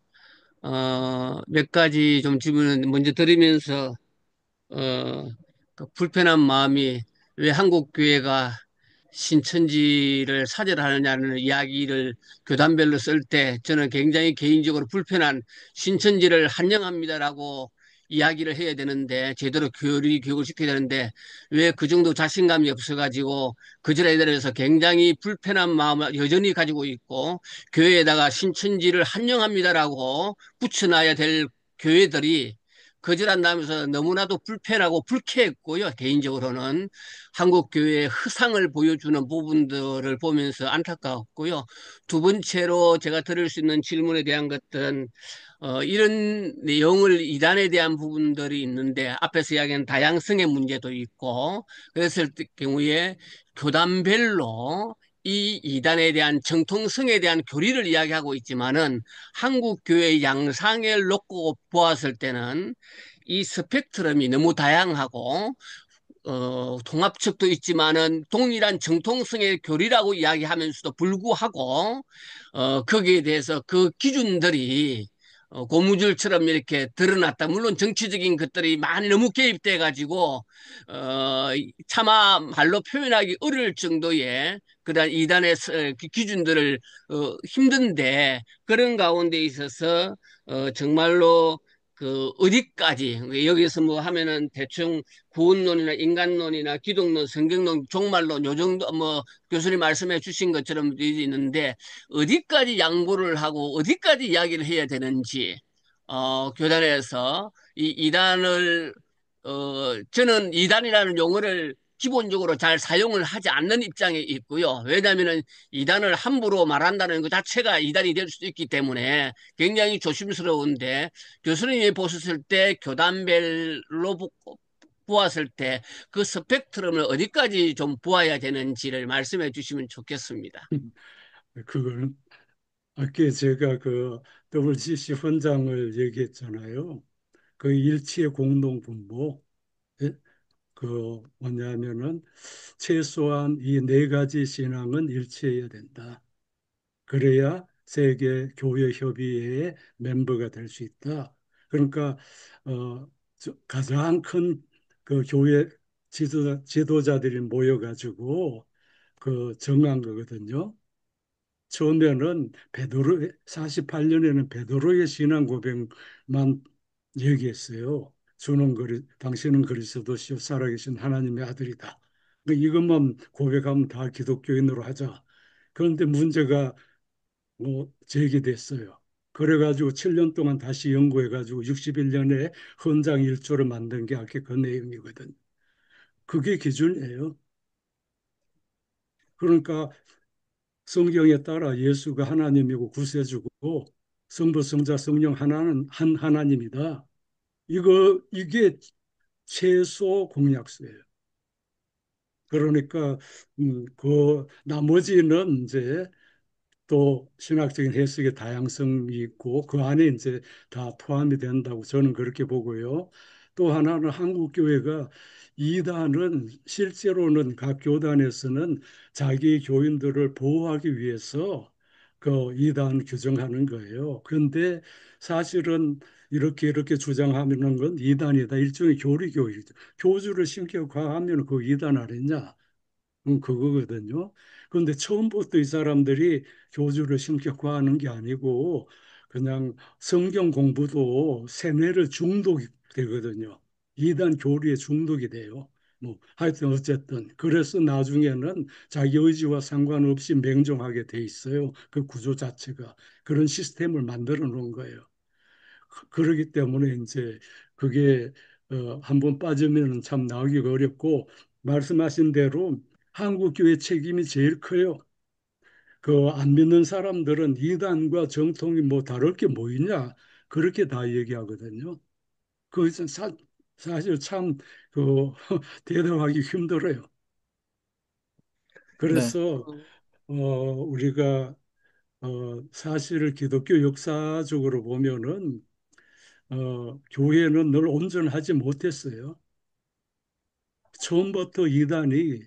몇 가지 좀 질문을 먼저 드리면서 그 불편한 마음이 왜 한국 교회가 신천지를 사절하느냐는 이야기를 교단별로 쓸 때 저는 굉장히 개인적으로 불편한 신천지를 환영합니다라고 이야기를 해야 되는데 제대로 교육을 시켜야 되는데 왜 그 정도 자신감이 없어가지고 그 절에 대해서 굉장히 불편한 마음을 여전히 가지고 있고 교회에다가 신천지를 환영합니다라고 붙여놔야 될 교회들이 거절한다면서 너무나도 불편하고 불쾌했고요. 개인적으로는 한국 교회의 허상을 보여주는 부분들을 보면서 안타까웠고요. 두 번째로 제가 드릴 수 있는 질문에 대한 것들은 이런 내용을 이단에 대한 부분들이 있는데 앞에서 이야기한 다양성의 문제도 있고 그랬을 경우에 교단별로 이 이단에 대한 정통성에 대한 교리를 이야기하고 있지만은 한국 교회 양상을 놓고 보았을 때는 이 스펙트럼이 너무 다양하고 통합책도 있지만은 동일한 정통성의 교리라고 이야기하면서도 불구하고 거기에 대해서 그 기준들이 고무줄처럼 이렇게 드러났다. 물론 정치적인 것들이 많이 너무 개입돼 가지고 차마 말로 표현하기 어려울 정도의 그런 이단의 기준들을 힘든데 그런 가운데 있어서 정말로 그 어디까지 여기서 뭐 하면은 대충 구원론이나 인간론이나 기독론, 성경론, 종말론 요 정도 뭐 교수님 말씀해 주신 것처럼 있는데 어디까지 양보를 하고 어디까지 이야기를 해야 되는지 교단에서 이 이단을 저는 이단이라는 용어를 기본적으로 잘 사용을 하지 않는 입장에 있고요. 왜냐하면은 이단을 함부로 말한다는 것 자체가 이단이 될 수도 있기 때문에 굉장히 조심스러운데 교수님이 보셨을 때 교단별로 보았을 때 그 스펙트럼을 어디까지 좀 보아야 되는지를 말씀해 주시면 좋겠습니다. 그걸 아까 제가 그 WCC 헌장을 얘기했잖아요. 그 일치의 공동분모. 예? 그 뭐냐면은 최소한 이 네 가지 신앙은 일치해야 된다. 그래야 세계 교회 협의회의 멤버가 될 수 있다. 그러니까 가장 큰 그 교회 지도자들이 모여가지고 그 정한 거거든요. 처음에는 48년에는 베드로의 신앙 고백만 얘기했어요. 당신은 그리스도시요 살아계신 하나님의 아들이다. 그러니까 이것만 고백하면 다 기독교인으로 하자. 그런데 문제가 제기됐어요. 그래가지고 7년 동안 다시 연구해가지고 61년에 헌장 1조를 만든 게 아까 그 내용이거든. 그게 기준이에요. 그러니까 성경에 따라 예수가 하나님이고 구세주고 성부, 성자, 성령 하나는 한 하나님이다. 이게 최소 공약수예요. 그러니까 그 나머지는 이제 또 신학적인 해석의 다양성이 있고 그 안에 이제 다 포함이 된다고 저는 그렇게 보고요. 또 하나는 한국교회가 이단은 실제로는 각 교단에서는 자기 교인들을 보호하기 위해서 그 이단 규정하는 거예요. 그런데 사실은 이렇게 주장하는 건 이단이다. 일종의 교리교육이죠. 교주를 신격화하면 그 이단 아니냐? 그거거든요. 그런데 처음부터 이 사람들이 교주를 신격화하는 게 아니고 그냥 성경 공부도 세뇌를 중독이 되거든요. 이단 교리에 중독이 돼요. 뭐 하여튼 어쨌든 그래서 나중에는 자기 의지와 상관없이 맹종하게 돼 있어요. 그 구조 자체가 그런 시스템을 만들어 놓은 거예요. 그러기 때문에 이제 그게 한번 빠지면 참 나오기가 어렵고 말씀하신 대로 한국 교회 책임이 제일 커요. 그 안 믿는 사람들은 이단과 정통이 뭐 다를 게 뭐 있냐 그렇게 다 얘기하거든요. 그것은 사실 참 그 대답하기 힘들어요. 네. 그래서 우리가 사실 기독교 역사적으로 보면은 교회는 늘 온전하지 못했어요. 처음부터 이단이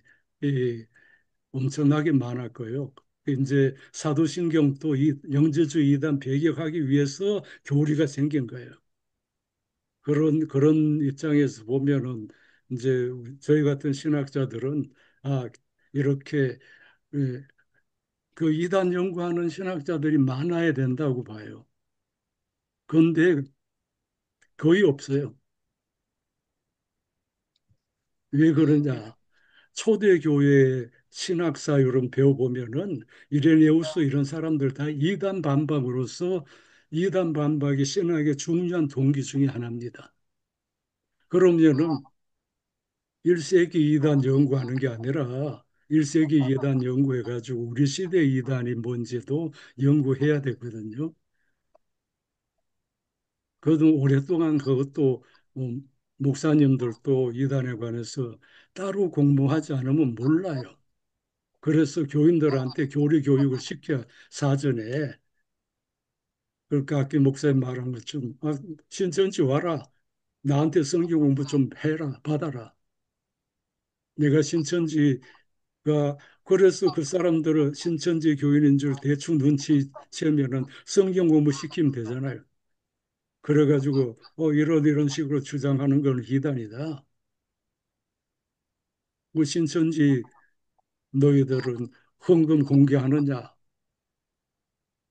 이, 엄청나게 많았고요. 이제 사도신경도 이 영재주의 이단 배격하기 위해서 교리가 생긴 거예요. 그런 입장에서 보면은 이제 저희 같은 신학자들은 아 이렇게 예, 그 이단 연구하는 신학자들이 많아야 된다고 봐요. 그런데 거의 없어요. 왜 그러냐? 초대교회 신학사 이런 배워보면은 이레네우스 이런 사람들 다 이단 반박으로서 이단 반박이 신학의 중요한 동기 중에 하나입니다. 그러면은 1세기 이단 연구하는 게 아니라 1세기 이단 연구해가지고 우리 시대 이단이 뭔지도 연구해야 되거든요. 그래도 오랫동안 그것도 목사님들도 이단에 관해서 따로 공부하지 않으면 몰라요. 그래서 교인들한테 교리 교육을 시켜 사전에 그러니까 아까 목사님 말한 것좀 신천지 와라 나한테 성경 공부 좀 해라 받아라 내가 신천지가 그래서 그 사람들은 신천지 교인인 줄 대충 눈치채면은 성경 공부 시키면 되잖아요. 그래가지고 이런 식으로 주장하는 건 이단이다. 뭐 신천지 너희들은 헌금 공개하느냐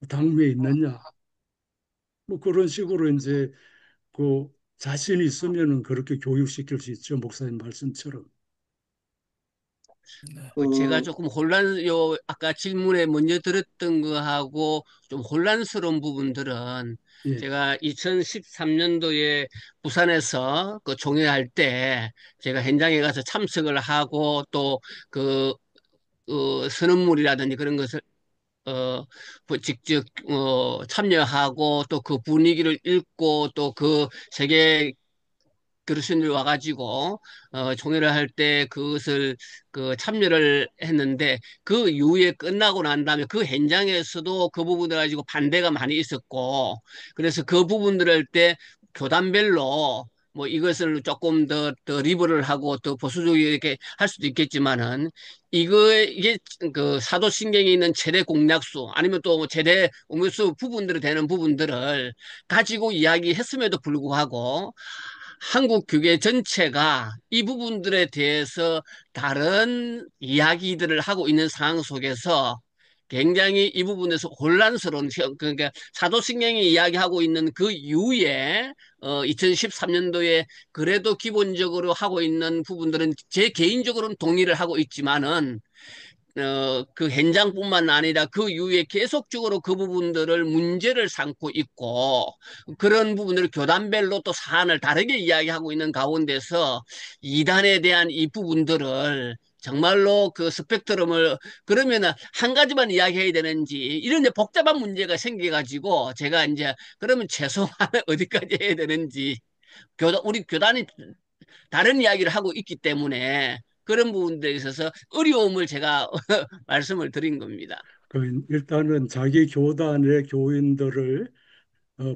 당회에 있느냐 뭐 그런 식으로 이제 그 자신이 있으면은 그렇게 교육시킬 수 있죠. 목사님 말씀처럼. 제가 그, 조금 아까 질문에 먼저 들었던 거하고 좀 혼란스러운 부분들은 예. 제가 2013년도에 부산에서 그 종회할 때 제가 현장에 가서 참석을 하고 또 그, 선언물이라든지 그런 것을 직접 참여하고 또 그 분위기를 읽고 또 그 세계 교수님들 와가지고 총회를 할 때 그것을 그 참여를 했는데 그 이후에 끝나고 난 다음에 그 현장에서도 그 부분을 가지고 반대가 많이 있었고 그래서 그 부분들을 할 때 교단별로 뭐 이것을 조금 더 리버럴 하고 더 보수적이게 이렇게 할 수도 있겠지만은 이게 그 사도신경에 있는 최대 공약수 아니면 또 최대 공약수 부분들이 되는 부분들을 가지고 이야기했음에도 불구하고 한국 교계 전체가 이 부분들에 대해서 다른 이야기들을 하고 있는 상황 속에서 굉장히 이 부분에서 혼란스러운 그러니까 사도신경이 이야기하고 있는 그 이후에 2013년도에 그래도 기본적으로 하고 있는 부분들은 제 개인적으로는 동의를 하고 있지만은 그 현장뿐만 아니라 그 이후에 계속적으로 그 부분들을 문제를 삼고 있고 그런 부분들을 교단별로 또 사안을 다르게 이야기하고 있는 가운데서 이단에 대한 이 부분들을 정말로 그 스펙트럼을 그러면은 한 가지만 이야기해야 되는지 이런 이제 복잡한 문제가 생겨가지고 제가 이제 그러면 최소한 어디까지 해야 되는지 우리 교단이 다른 이야기를 하고 있기 때문에 그런 부분들에 있어서 어려움을 제가 말씀을 드린 겁니다. 일단은 자기 교단의 교인들을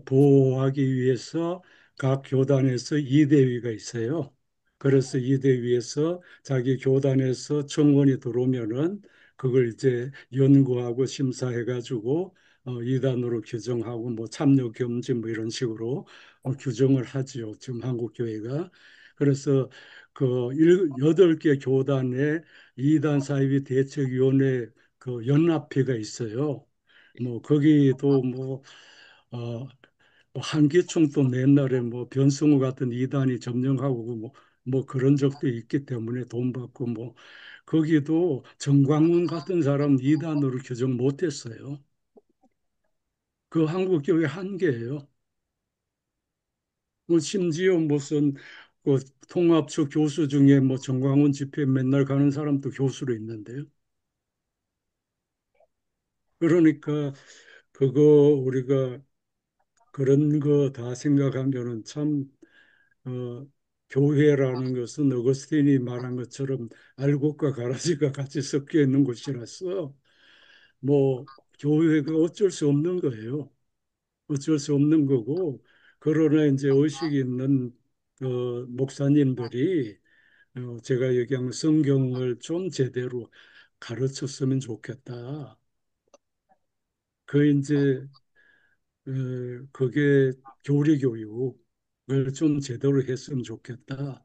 보호하기 위해서 각 교단에서 이대위가 있어요. 그래서 이대위에서 자기 교단에서 청원이 들어오면은 그걸 이제 연구하고 심사해가지고 이단으로 규정하고 뭐 참여 금지 뭐 이런 식으로 규정을 하지요. 지금 한국 교회가. 그래서 그 여덟 개 교단의 이단 사이비 대책위원회 그 연합회가 있어요. 뭐 거기도 뭐 어, 뭐 한기총 또 옛날에 뭐 변승우 같은 이단이 점령하고 뭐 그런 적도 있기 때문에 돈 받고 뭐 거기도 정광훈 같은 사람 이단으로 규정 못했어요. 그 한국교회 한계예요. 뭐 심지어 무슨 그 통합처 교수 중에 뭐 정광훈 집회 맨날 가는 사람도 교수로 있는데요. 그러니까 그거 우리가 그런 거 다 생각하면은 참 어, 교회라는 것은 어거스틴이 말한 것처럼 알곡과 가라지가 같이 섞여 있는 곳이라서 뭐 교회가 어쩔 수 없는 거예요. 어쩔 수 없는 거고 그러나 이제 의식 있는 목사님들이 제가 얘기한 성경을 좀 제대로 가르쳤으면 좋겠다. 그 이제 그게 교리 교육을 좀 제대로 했으면 좋겠다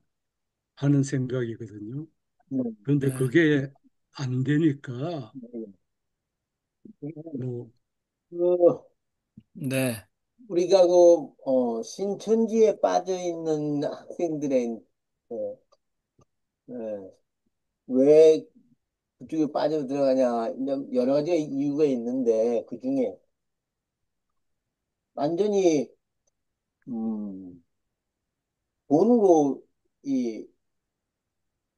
하는 생각이거든요. 네, 그런데 네, 그게 안 되니까 네. 뭐 그 네, 우리가 신천지에 빠져 있는 학생들의 어, 어, 왜 그쪽에 빠져 들어가냐 이제 여러 가지 이유가 있는데 그 중에 완전히 음, 돈으로 이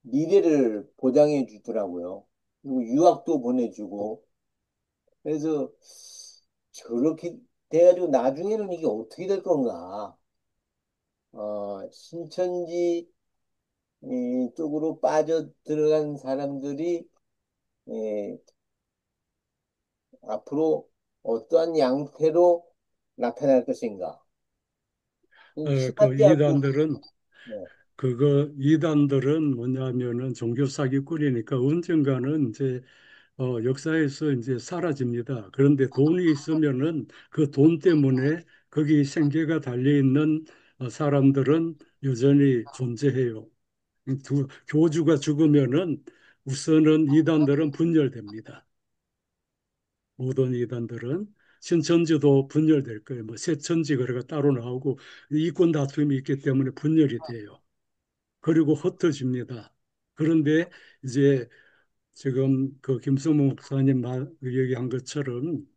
미래를 보장해 주더라고요. 그리고 유학도 보내주고 그래서 저렇게 돼가지고 나중에는 이게 어떻게 될 건가? 신천지 쪽으로 빠져 들어간 사람들이 예, 앞으로 어떠한 양태로 나타날 것인가? 그 신학대학교 이단들은 네, 그거 이단들은 뭐냐면은 종교 사기꾼이니까 언젠가는 이제 역사에서 이제 사라집니다. 그런데 돈이 있으면은 그 돈 때문에 거기 생계가 달려 있는 사람들은 여전히 존재해요. 교주가 죽으면은 우선은 이단들은 분열됩니다. 모든 이단들은 신천지도 분열될 거예요. 뭐 새천지 거래가 따로 나오고 이권 다툼이 있기 때문에 분열이 돼요. 그리고 흩어집니다. 그런데 이제 지금 그 김성모 목사님 얘기한 것처럼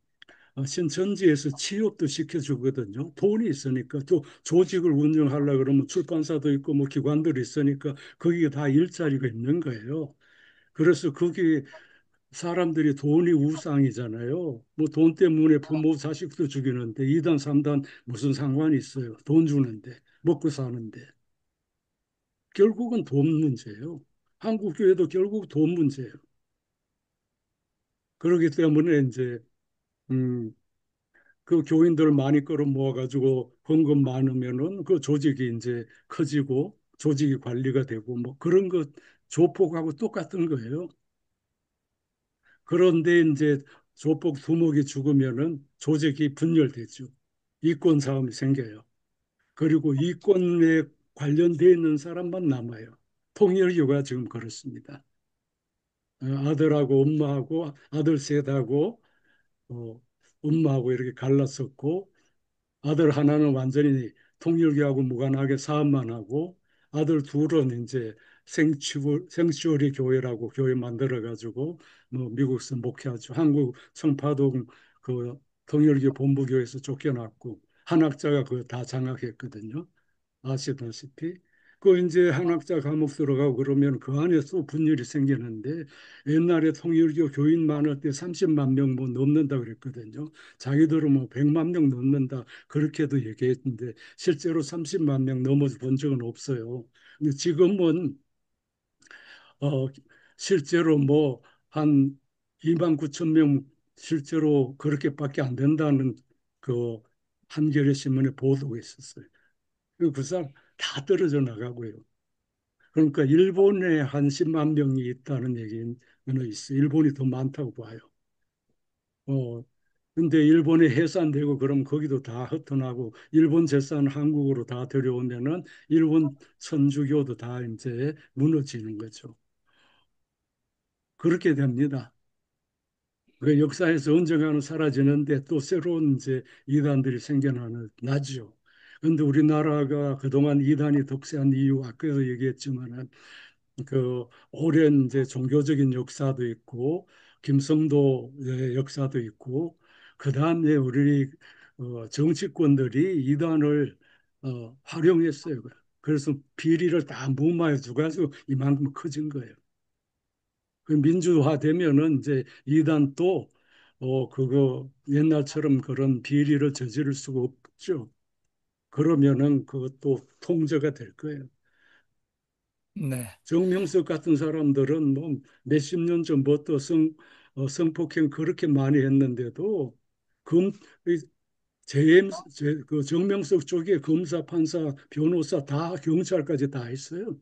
신천지에서 취업도 시켜주거든요. 돈이 있으니까 또 조직을 운영하려 그러면 출판사도 있고 뭐 기관들이 있으니까 거기에 다 일자리가 있는 거예요. 그래서 거기 사람들이 돈이 우상이잖아요. 뭐 돈 때문에 부모 자식도 죽이는데 이단 삼단 무슨 상관이 있어요. 돈 주는데 먹고 사는데 결국은 돈 문제예요. 한국 교회도 결국 돈 문제예요. 그렇기 때문에 이제 음, 그 교인들 많이 끌어모아 가지고 헌금 많으면은 그 조직이 이제 커지고 조직이 관리가 되고 뭐 그런 것 조폭하고 똑같은 거예요. 그런데 이제 조폭 두목이 죽으면은 조직이 분열되죠. 이권 싸움이 생겨요. 그리고 이권에 관련돼 있는 사람만 남아요. 통일교가 지금 그렇습니다. 아들하고 엄마하고 아들 셋하고 어, 엄마하고 이렇게 갈랐었고 아들 하나는 완전히 통일교하고 무관하게 사업만 하고 아들 둘은 이제 생츄어리 교회라고 교회 만들어 가지고 뭐 미국에서 목회하죠. 한국 청파동 그 통일교 본부교에서 쫓겨났고 한학자가 그거 다 장악했거든요. 아시다시피 그 이제 한학자 감옥 들어가고 그러면 그 안에서 분열이 생기는데 옛날에 통일교 교인 많을 때 30만 명 뭐 넘는다 그랬거든요. 자기들은 뭐 100만 명 넘는다 그렇게도 얘기했는데 실제로 30만 명 넘어 본 적은 없어요. 근데 지금은 어 실제로 뭐 한 2만 9천 명 실제로 그렇게밖에 안 된다는 그 한겨레 신문에 보도가 있었어요. 그 사람 다 떨어져 나가고요. 그러니까 일본에 한 10만 명이 있다는 얘기는 있어요. 일본이 더 많다고 봐요. 어, 근데 일본에 해산되고 그럼 거기도 다 흩어나고 일본 재산 한국으로 다 들여오면은 일본 천주교도 다 이제 무너지는 거죠. 그렇게 됩니다. 그 역사에서 언젠가는 사라지는데 또 새로운 이제 이단들이 생겨나죠. 그런데 우리나라가 그동안 이단이 독세한 이유 아까도 얘기했지만은 그 오랜 이제 종교적인 역사도 있고 김성도의 역사도 있고 그다음에 우리 정치권들이 이단을 활용했어요. 그래서 비리를 다 무마해 주가지고 이만큼 커진 거예요. 그 민주화되면은 이제 이단도 그거 옛날처럼 그런 비리를 저지를 수가 없죠. 그러면은 그것도 통제가 될 거예요. 네. 정명석 같은 사람들은 뭐 몇십 년 전부터 성폭행 그렇게 많이 했는데도 검, 이 재임, 그 정명석 쪽에 검사, 판사, 변호사 다 경찰까지 다 있어요.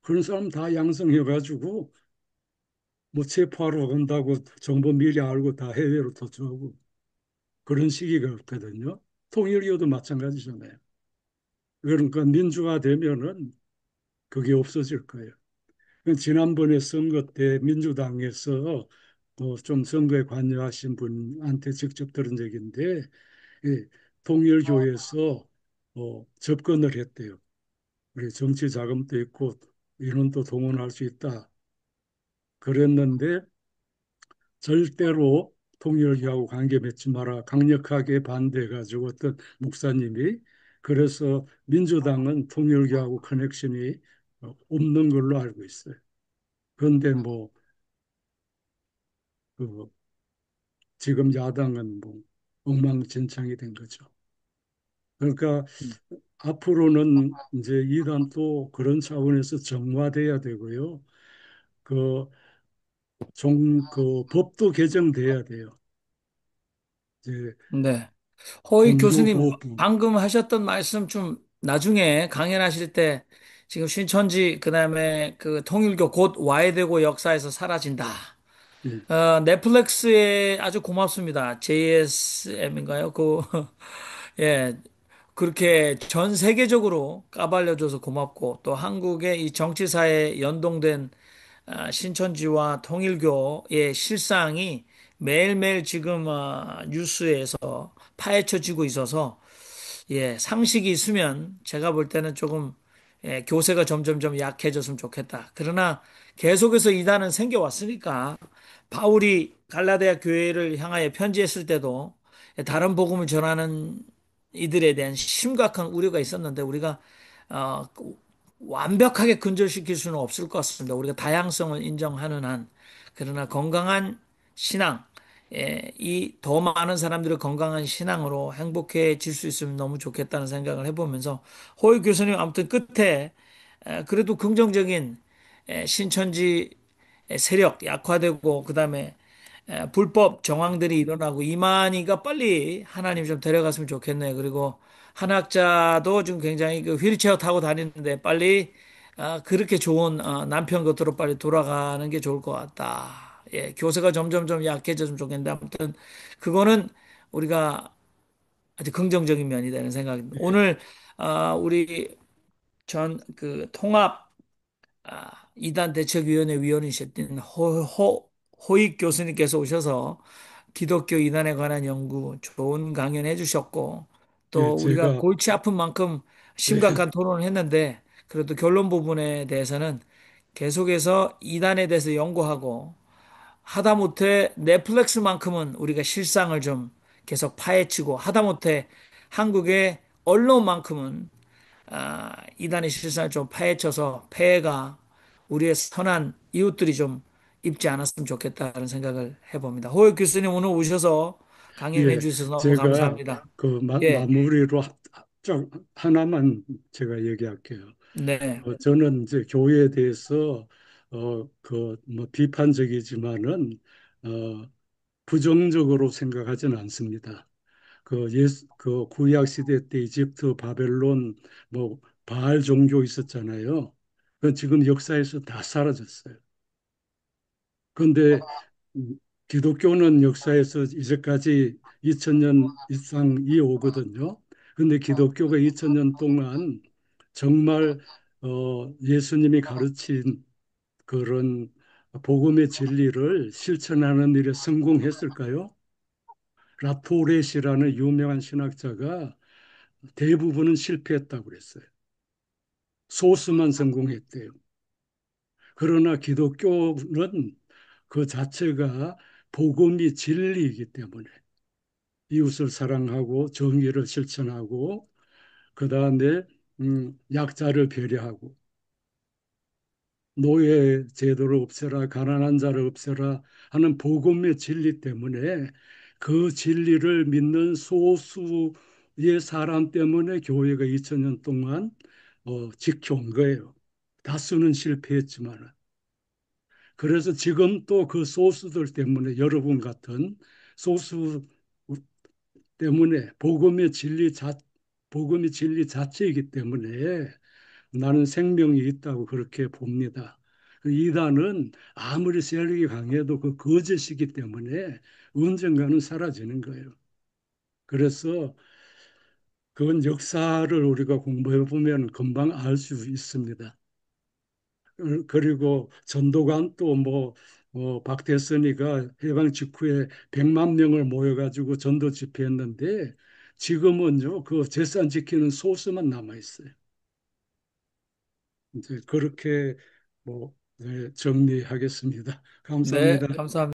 그런 사람 다 양성해가지고 뭐 체포하러 간다고 정보 미리 알고 다 해외로 도주하고 그런 시기가 없거든요. 통일 이후도 마찬가지잖아요. 그러니까 민주화 되면은 그게 없어질 거예요. 지난번에 선거 때 민주당에서 좀 선거에 관여하신 분한테 직접 들은 얘기인데 예, 통일교에서 접근을 했대요. 우리 정치 자금도 있고 인원도 동원할 수 있다. 그랬는데 절대로 통일교하고 관계 맺지 마라 강력하게 반대해가지고 어떤 목사님이 그래서 민주당은 통일교하고 커넥션이 없는 걸로 알고 있어요. 그런데 뭐 그 지금 야당은 뭐 엉망진창이 된 거죠. 그러니까 앞으로는 이제 이단도 그런 차원에서 정화돼야 되고요. 그 그 법도 개정돼야 돼요. 이제 네. 허희 교수님, 종교보호부. 방금 하셨던 말씀 좀 나중에 강연하실 때 지금 신천지, 그다음에 그 통일교 곧 와야 되고 역사에서 사라진다. 예, 넷플릭스에 아주 고맙습니다. JSM인가요? 예, 그렇게 전 세계적으로 까발려줘서 고맙고 또 한국의 이 정치사에 연동된 신천지와 통일교의 실상이 매일매일 지금 뉴스에서 파헤쳐지고 있어서 예, 상식이 있으면 제가 볼 때는 조금 예, 교세가 점점점 약해졌으면 좋겠다. 그러나 계속해서 이단은 생겨왔으니까 바울이 갈라디아 교회를 향하여 편지했을 때도 다른 복음을 전하는 이들에 대한 심각한 우려가 있었는데 우리가 어, 완벽하게 근절시킬 수는 없을 것 같습니다. 우리가 다양성을 인정하는 한 그러나 건강한 신앙 이 더 많은 사람들이 건강한 신앙으로 행복해질 수 있으면 너무 좋겠다는 생각을 해보면서 호의 교수님 아무튼 끝에 그래도 긍정적인 신천지 세력 약화되고 그다음에 불법 정황들이 일어나고 이만희가 빨리 하나님 좀 데려갔으면 좋겠네요. 그리고 한학자도 지금 굉장히 그 휠체어 타고 다니는데 빨리 그렇게 좋은 남편 곁으로 빨리 돌아가는 게 좋을 것 같다. 예, 교세가 점점점 약해졌으면 좋겠는데 아무튼 그거는 우리가 아주 긍정적인 면이 되는 생각입니다. 오늘 우리 전 그 통합 이단 대책위원회 위원이셨던 호익 교수님께서 오셔서 기독교 이단에 관한 연구 좋은 강연 해주셨고 또 예, 우리가 제가 골치 아픈 만큼 예, 심각한 토론을 했는데 그래도 결론 부분에 대해서는 계속해서 이단에 대해서 연구하고 하다못해 넷플릭스만큼은 우리가 실상을 좀 계속 파헤치고 하다못해 한국의 언론만큼은 이단의 실상을 좀 파헤쳐서 폐해가 우리의 선한 이웃들이 좀 입지 않았으면 좋겠다는 생각을 해봅니다. 호요 교수님 오늘 오셔서 강연해 예, 주셔서 너무 제가 감사합니다. 그 예, 마무리로 좀 하나만 제가 얘기할게요. 네, 저는 이제 교회에 대해서 그 뭐 비판적이지만은 부정적으로 생각하지는 않습니다. 그 구약 시대 때 이집트, 바벨론, 뭐 바알 종교 있었잖아요. 그건 지금 역사에서 다 사라졌어요. 그런데 기독교는 역사에서 이제까지 2000년 이상 이어오거든요. 근데 기독교가 2000년 동안 정말 예수님이 가르친 그런 복음의 진리를 실천하는 일에 성공했을까요? 라포렛이라는 유명한 신학자가 대부분은 실패했다고 그랬어요. 소수만 성공했대요. 그러나 기독교는 그 자체가 복음이 진리이기 때문에 이웃을 사랑하고 정의를 실천하고 그 다음에 약자를 배려하고 노예 제도를 없애라, 가난한 자를 없애라 하는 복음의 진리 때문에 그 진리를 믿는 소수의 사람 때문에 교회가 2000년 동안 지켜온 거예요. 다수는 실패했지만. 그래서 지금 또 그 소수들 때문에 여러분 같은 소수 때문에 복음의 진리 자체이기 때문에 나는 생명이 있다고 그렇게 봅니다. 그 이단은 아무리 세력이 강해도 그 거짓이기 때문에 언젠가는 사라지는 거예요. 그래서 그건 역사를 우리가 공부해 보면 금방 알 수 있습니다. 그리고 전도관 또 박태선이가 해방 직후에 100만 명을 모여가지고 전도 집회했는데 지금은요 그 재산 지키는 소수만 남아 있어요. 이제 그렇게 네, 정리하겠습니다. 네, 감사합니다. 감사합니다.